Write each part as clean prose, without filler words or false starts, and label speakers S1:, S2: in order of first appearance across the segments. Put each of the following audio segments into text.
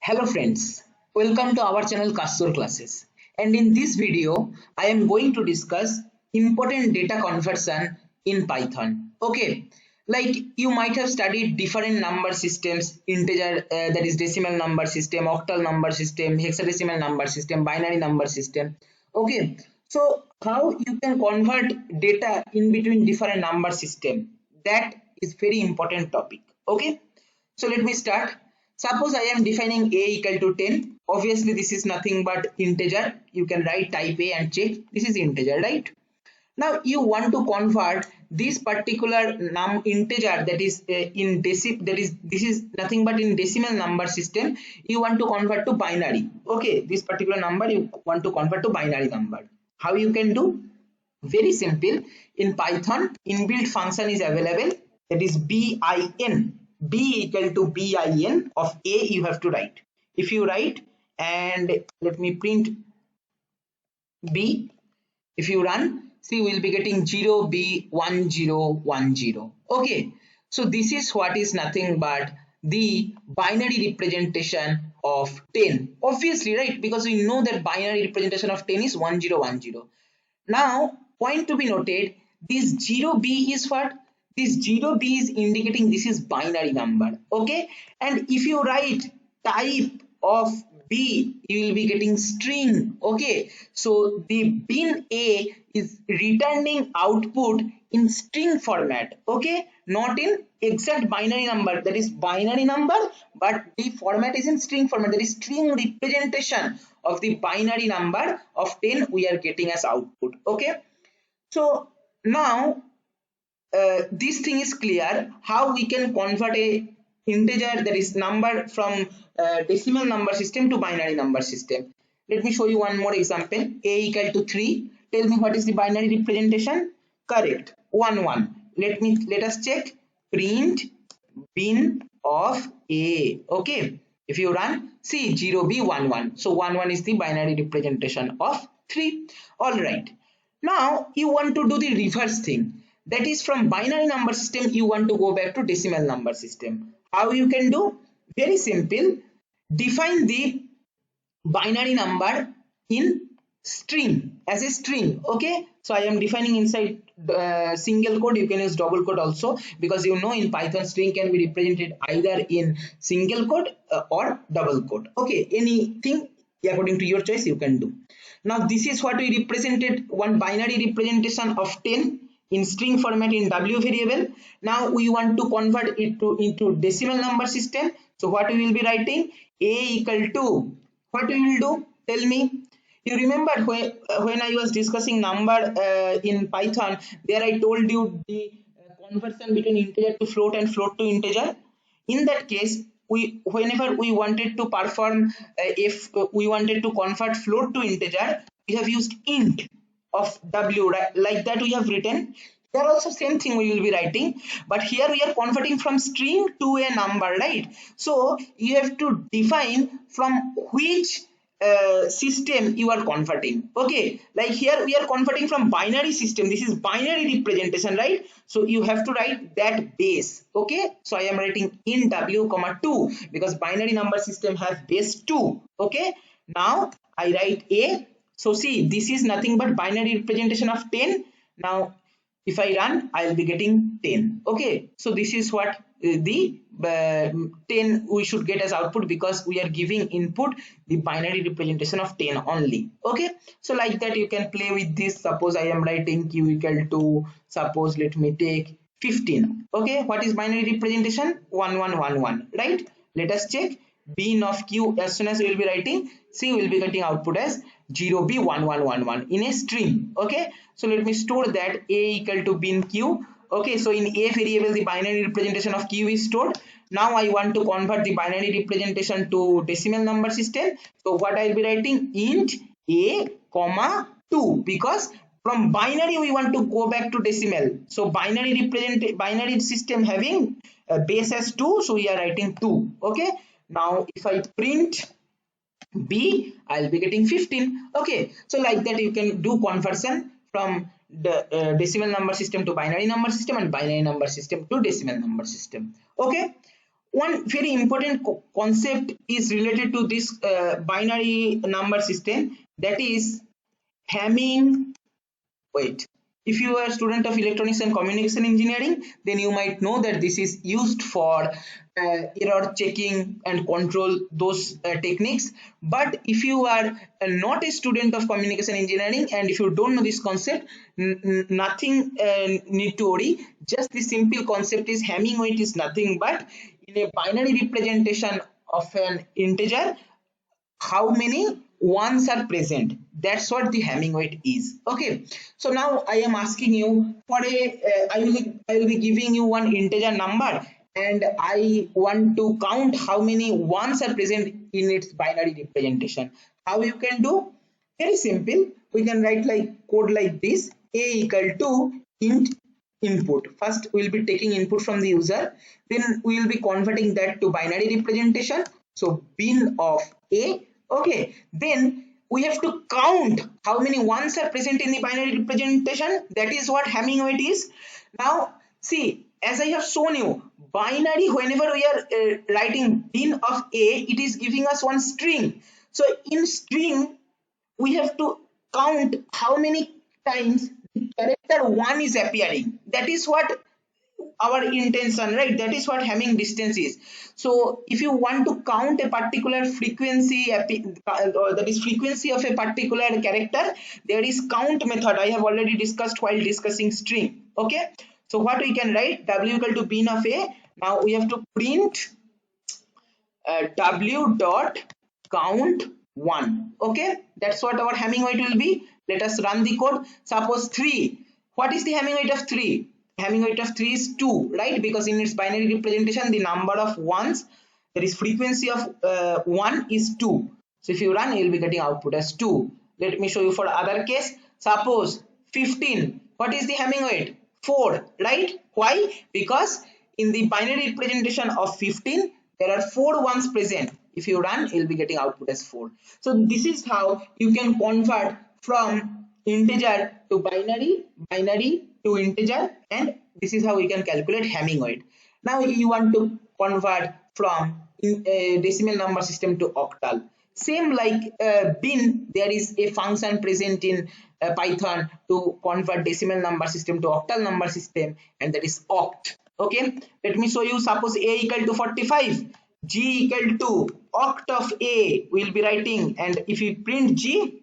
S1: Hello friends, welcome to our channel Castor classes, and in this video I am going to discuss important data conversion in Python. Okay, like you might have studied different number systems, integer that is decimal number system, octal number system, hexadecimal number system, binary number system. Okay, so how you can convert data in between different number system, that is very important topic. Okay, so let me start. Suppose I am defining a equal to 10. Obviously, this is nothing but integer. You can write type A and check. This is integer, right? Now you want to convert this particular integer that is this is nothing but in decimal number system. You want to convert to binary. Okay, this particular number you want to convert to binary number. How you can do? Very simple. In Python, inbuilt function is available, that is bin. B equal to bin of a you have to write. If you write, and let me print b, if you run, see, we will be getting 0b1010. Okay, so this is what is nothing but the binary representation of 10. Obviously, right, because we know that binary representation of 10 is 1010. Now, point to be noted, this 0b is what? This 0b is indicating this is binary number. Okay, and if you write type of b, you will be getting string. Okay, so the bin a is returning output in string format. Okay, not in exact binary number, that is binary number, but the format is in string format, that is string representation of the binary number of 10 we are getting as output. Okay, so now this thing is clear how we can convert a integer, that is number, from decimal number system to binary number system. Let me show you one more example. A equal to 3. Tell me what is the binary representation? Correct, 1 1. Let us check. Print bin of a. Okay, if you run, see, 0b11, so 11 is the binary representation of 3. All right, now you want to do the reverse thing, that is from binary number system you want to go back to decimal number system. How you can do? Very simple. Define the binary number in string, as a string. Okay, so I am defining inside single quote. You can use double quote also, because you know in Python string can be represented either in single quote or double quote. Okay, anything according to your choice you can do. Now this is what we represented, one binary representation of 10 in string format in w variable. Now we want to convert it into decimal number system. So what we will be writing? A equal to, what we will do? Tell me. You remember when I was discussing number in Python, there I told you the conversion between integer to float and float to integer. In that case, whenever we wanted to perform, if we wanted to convert float to integer, we have used int of w, right? Like that we have written. Here also same thing we will be writing, but here we are converting from string to a number, right? So you have to define from which system you are converting. Okay, like here we are converting from binary system. This is binary representation, right? So you have to write that base. Okay, so I am writing in w comma 2, because binary number system has base 2. Okay, now I write a. So see, this is nothing but binary representation of 10. Now if I run, I will be getting 10. Okay, so this is what the 10 we should get as output, because we are giving input the binary representation of 10 only. Okay, so like that you can play with this. Suppose I am writing q equal to, suppose let me take 15. Okay, what is binary representation? 1111, right? Let us check. Bin of q, as soon as we will be writing, c will be getting output as 0b1111 in a string. Okay, so let me store that a equal to bin q. Okay, so in a variable the binary representation of q is stored. Now I want to convert the binary representation to decimal number system. So what I will be writing? Int a comma 2, because from binary we want to go back to decimal. So binary system having base as 2, so we are writing 2. Okay, now if I print b, I'll be getting 15. Okay, so like that you can do conversion from the decimal number system to binary number system, and binary number system to decimal number system. Okay, one very important concept is related to this binary number system, that is Hamming. Wait, if you are a student of electronics and communication engineering, then you might know that this is used for error checking and control, those techniques. But if you are not a student of communication engineering and if you don't know this concept, nothing need to worry. Just the simple concept is Hamming weight is nothing but in a binary representation of an integer, how many ones are present. That's what the Hamming weight is. Okay, so now I am asking you for a I will be giving you one integer number and I want to count how many ones are present in its binary representation. How you can do? Very simple. We can write like code like this: a equal to int input. First we will be taking input from the user, then we will be converting that to binary representation. So bin of a. Okay, then we have to count how many ones are present in the binary representation. That is what Hamming weight is. Now see, as I have shown you, binary, whenever we are writing bin of a, it is giving us one string. So in string we have to count how many times the character 1 is appearing. That is what our intention, right? That is what Hamming distance is. So if you want to count a particular frequency, that is frequency of a particular character, there is count method. I have already discussed while discussing string. Okay, so what we can write, w equal to bin of a. Now we have to print w dot count 1. Okay, that's what our Hamming weight will be. Let us run the code. Suppose 3. What is the Hamming weight of 3? Hamming weight of 3 is 2, right? Because in its binary representation, the number of ones, that is frequency of 1 is 2. So if you run, you will be getting output as 2. Let me show you for other case. Suppose 15. What is the Hamming weight? 4, right? Why? Because in the binary representation of 15, there are 4 ones present. If you run, you will be getting output as 4. So this is how you can convert from integer to binary, binary to integer, and this is how we can calculate Hamming weight. Now you want to convert from decimal number system to octal. Same like bin, there is a function present in Python to convert decimal number system to octal number system, and that is oct. Okay, let me show you. Suppose a equal to 45, g equal to oct of a we will be writing, and if you print g,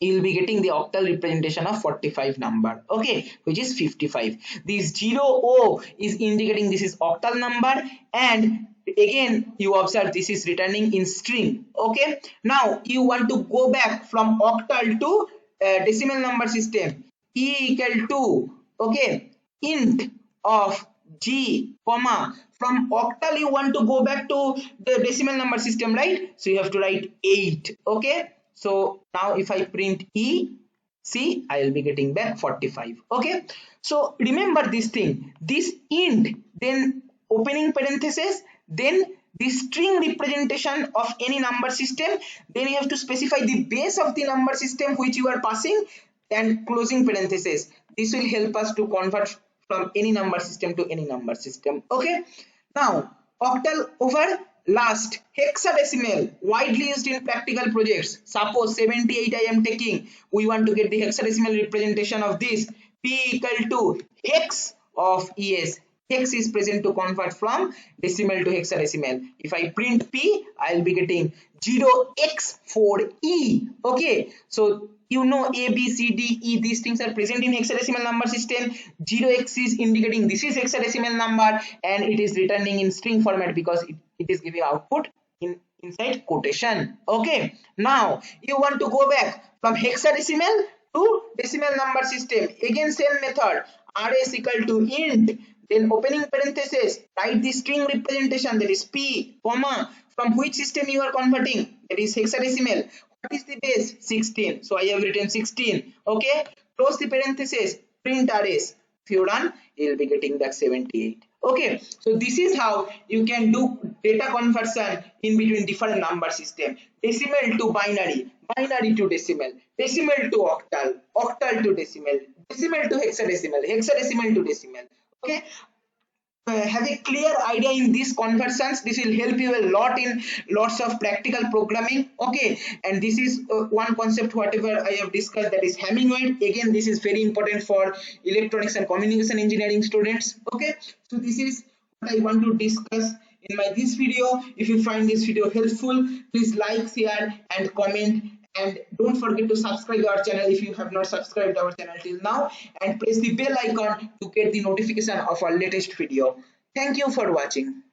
S1: you will be getting the octal representation of 45 number, okay, which is 55. This 0o is indicating this is octal number, and again you observe this is returning in string. Okay, now you want to go back from octal to decimal number system. E equal to, okay, int of g comma, from octal you want to go back to the decimal number system, right? So you have to write 8. Okay, so now if I print e, see, I will be getting back 45. Okay, so remember this thing, this int, then opening parenthesis, then the string representation of any number system, then you have to specify the base of the number system which you are passing, and closing parenthesis. This will help us to convert from any number system to any number system. Okay, now octal over last. Hexadecimal, widely used in practical projects. Suppose 78 I am taking, we want to get the hexadecimal representation of this. P equal to hex of es. Hex is present to convert from decimal to hexadecimal. If I print p, I will be getting 0x4e. Okay, so you know a, b, c, d, e, these things are present in hexadecimal number system. 0x is indicating this is hexadecimal number, and it is returning in string format because it is giving output inside quotation. Okay, now you want to go back from hexadecimal to decimal number system. Again same method, rs equal to int, then opening parenthesis, write the string representation, that is p comma, from which system you are converting, that is hexadecimal. What is the base? 16. So I have written 16. Okay, close the parenthesis, print rs. If you run, you will be getting back 78. Okay, so this is how you can do data conversion in between different number system. Decimal to binary, binary to decimal, decimal to octal, octal to decimal, decimal to hexadecimal, hexadecimal to decimal. Okay, have a clear idea in these conversions. This will help you a lot in lots of practical programming. Okay, and this is one concept whatever I have discussed, that is Hamming weight. Again, this is very important for electronics and communication engineering students. Okay, so this is what I want to discuss in my this video. If you find this video helpful, please like, share and comment, and don't forget to subscribe our channel if you have not subscribed our channel till now, and press the bell icon to get the notification of our latest video. Thank you for watching.